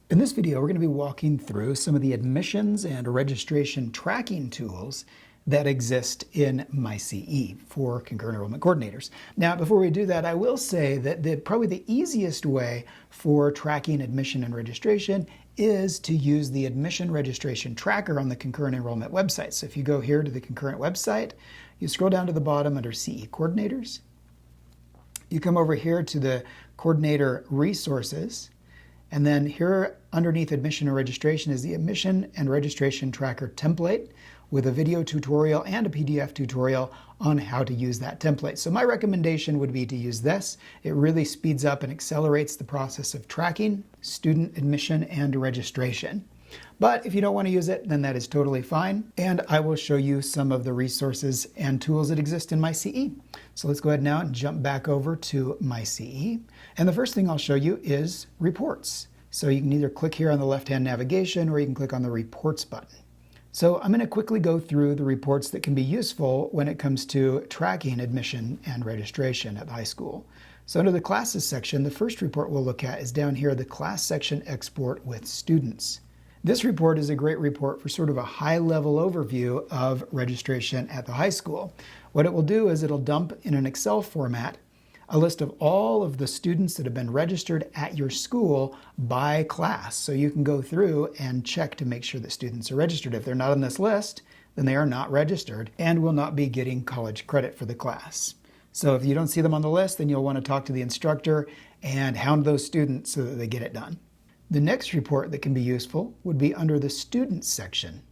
In this video, we're going to be walking through some of the admissions and registration tracking tools that exist in MyCE for concurrent enrollment coordinators. Now, before we do that, I will say that probably the easiest way for tracking admission and registration is to use the admission registration tracker on the concurrent enrollment website. So if you go here to the concurrent website, you scroll down to the bottom under CE coordinators. You come over here to the coordinator resources. And then here underneath admission and registration is the admission and registration tracker template with a video tutorial and a PDF tutorial on how to use that template. So my recommendation would be to use this. It really speeds up and accelerates the process of tracking student admission and registration. But if you don't want to use it, then that is totally fine. And I will show you some of the resources and tools that exist in MyCE. So let's go ahead now and jump back over to MyCE. And the first thing I'll show you is reports. So you can either click here on the left-hand navigation or you can click on the reports button. So I'm going to quickly go through the reports that can be useful when it comes to tracking admission and registration at the high school. So under the classes section, the first report we'll look at is down here, the class section export with students. This report is a great report for sort of a high-level overview of registration at the high school. What it will do is it'll dump in an Excel format a list of all of the students that have been registered at your school by class. So you can go through and check to make sure that students are registered. If they're not on this list, then they are not registered and will not be getting college credit for the class. So if you don't see them on the list, then you'll want to talk to the instructor and hound those students so that they get it done. The next report that can be useful would be under the Students section.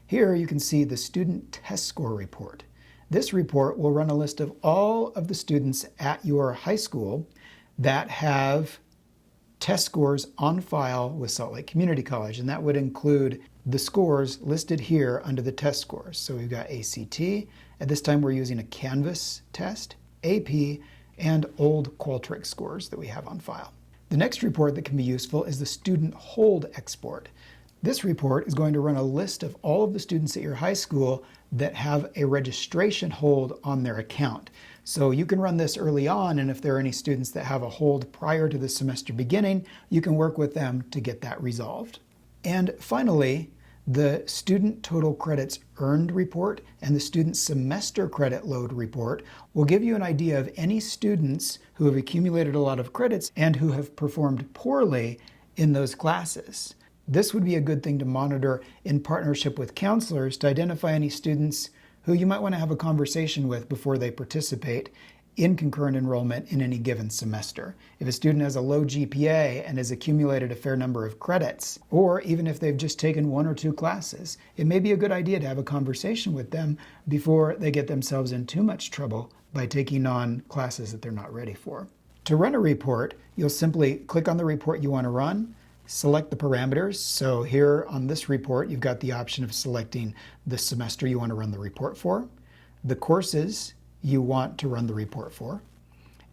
Here you can see the Student Test Score Report. This report will run a list of all of the students at your high school that have test scores on file with Salt Lake Community College, and that would include the scores listed here under the test scores. So we've got ACT. At this time we're using a Canvas test, AP, and old Qualtrics scores that we have on file. The next report that can be useful is the Student Hold Export. This report is going to run a list of all of the students at your high school that have a registration hold on their account. So you can run this early on, and if there are any students that have a hold prior to the semester beginning, you can work with them to get that resolved. And finally, the Student Total Credits Earned Report and the Student Semester Credit Load Report will give you an idea of any students who have accumulated a lot of credits and who have performed poorly in those classes. This would be a good thing to monitor in partnership with counselors to identify any students who you might want to have a conversation with before they participate in concurrent enrollment in any given semester. If a student has a low GPA and has accumulated a fair number of credits, or even if they've just taken one or two classes, it may be a good idea to have a conversation with them before they get themselves in too much trouble by taking on classes that they're not ready for. To run a report, you'll simply click on the report you want to run, select the parameters. So here on this report, you've got the option of selecting the semester you want to run the report for, the courses you want to run the report for,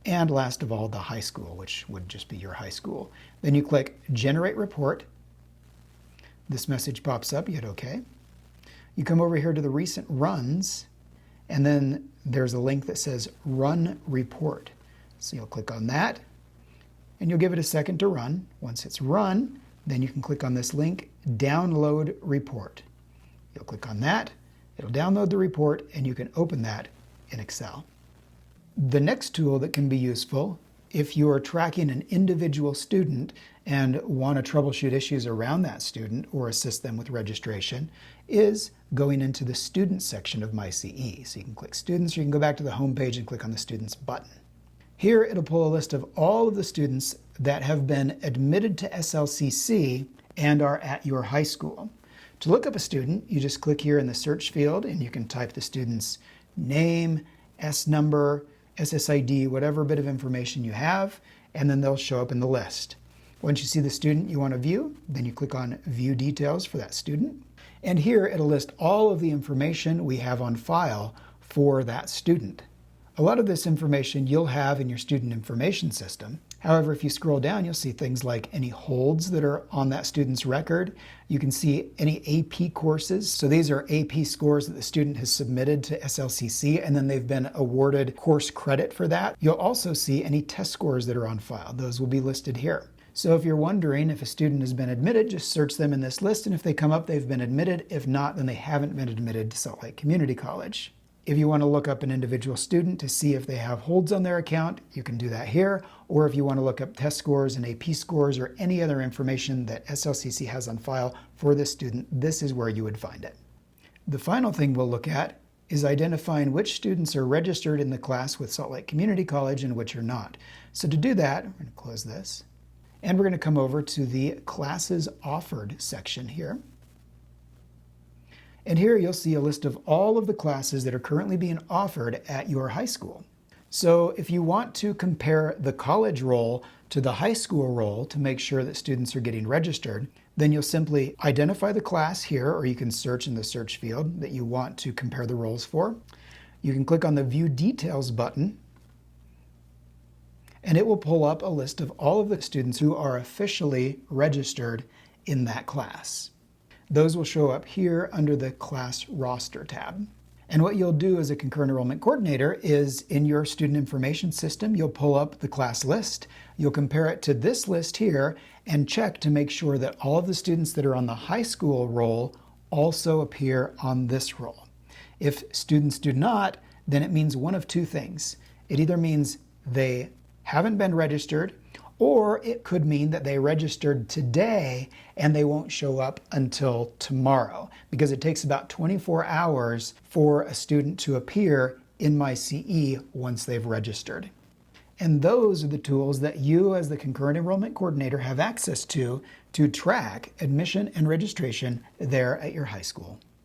and last of all, the high school, which would just be your high school. Then you click Generate Report. This message pops up, you hit OK. You come over here to the recent runs, and then there's a link that says Run Report. So you'll click on that, and you'll give it a second to run. Once it's run, then you can click on this link, Download Report. You'll click on that, it'll download the report, and you can open that in Excel. The next tool that can be useful if you are tracking an individual student and want to troubleshoot issues around that student or assist them with registration is going into the Students section of MyCE. So you can click Students, or you can go back to the home page and click on the Students button. Here it'll pull a list of all of the students that have been admitted to SLCC and are at your high school. To look up a student, you just click here in the search field and you can type the student's name, S number, SSID, whatever bit of information you have, and then they'll show up in the list. Once you see the student you want to view, then you click on View Details for that student. And here it'll list all of the information we have on file for that student. A lot of this information you'll have in your student information system. However, if you scroll down, you'll see things like any holds that are on that student's record. You can see any AP courses. So these are AP scores that the student has submitted to SLCC, and then they've been awarded course credit for that. You'll also see any test scores that are on file. Those will be listed here. So if you're wondering if a student has been admitted, just search them in this list, and if they come up, they've been admitted. If not, then they haven't been admitted to Salt Lake Community College. If you want to look up an individual student to see if they have holds on their account, you can do that here. Or if you want to look up test scores and AP scores or any other information that SLCC has on file for this student, this is where you would find it. The final thing we'll look at is identifying which students are registered in the class with Salt Lake Community College and which are not. So to do that, we're going to close this, and we're going to come over to the Classes Offered section here. And here you'll see a list of all of the classes that are currently being offered at your high school. So if you want to compare the college roll to the high school roll to make sure that students are getting registered, then you'll simply identify the class here, or you can search in the search field that you want to compare the rolls for. You can click on the View Details button, and it will pull up a list of all of the students who are officially registered in that class. Those will show up here under the Class Roster tab. And what you'll do as a concurrent enrollment coordinator is in your student information system, you'll pull up the class list, you'll compare it to this list here, and check to make sure that all of the students that are on the high school roll also appear on this roll. If students do not, then it means one of two things. It either means they haven't been registered, or it could mean that they registered today and they won't show up until tomorrow, because it takes about 24 hours for a student to appear in MyCE once they've registered. And those are the tools that you as the concurrent enrollment coordinator have access to track admission and registration there at your high school.